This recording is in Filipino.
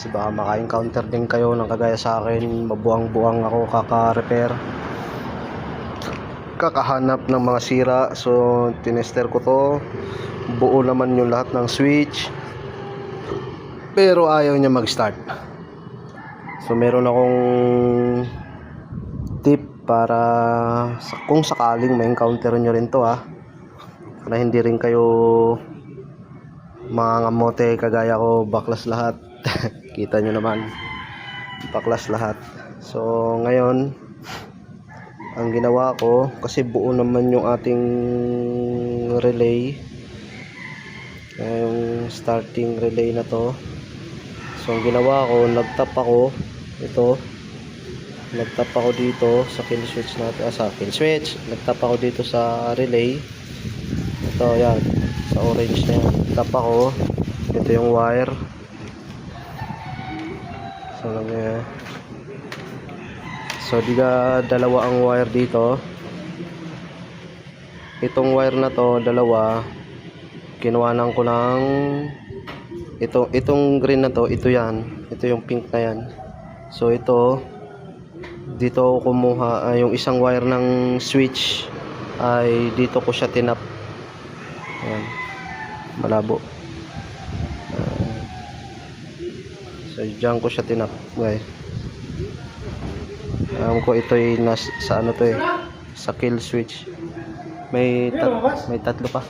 guys, baka maka-encounter din kayo ng kagaya sa akin. Mabuang-buang ako kaka-repair, kakahanap ng mga sira. So tinester ko to, buo naman yung lahat ng switch, pero ayaw niya mag-start. So meron akong tip para kung sakaling ma-encounter nyo rin to para hindi rin kayo mga ngamote kagaya ko, baklas lahat. Kita nyo naman, baklas lahat. So ngayon ang ginawa ko, kasi buo naman yung ating relay, yung starting relay na to. So ang ginawa ko, nagtap ako dito sa kill switch natin, nagtap ako dito sa relay. Ito, yan, sa orange na yan. Tap ako, ito yung wire. So dalawa ang wire dito. Itong wire na to, dalawa, kinuhanan ko ng itong green na to, ito yan, ito yung pink na yan. So ito, dito ko kumuha, yung isang wire ng switch ay dito ko siya tinap. Ayan, malabo. So dyan ko siya tinap, guys. Alam ko ito ay sa ano to sa kill switch. May tatlo pa.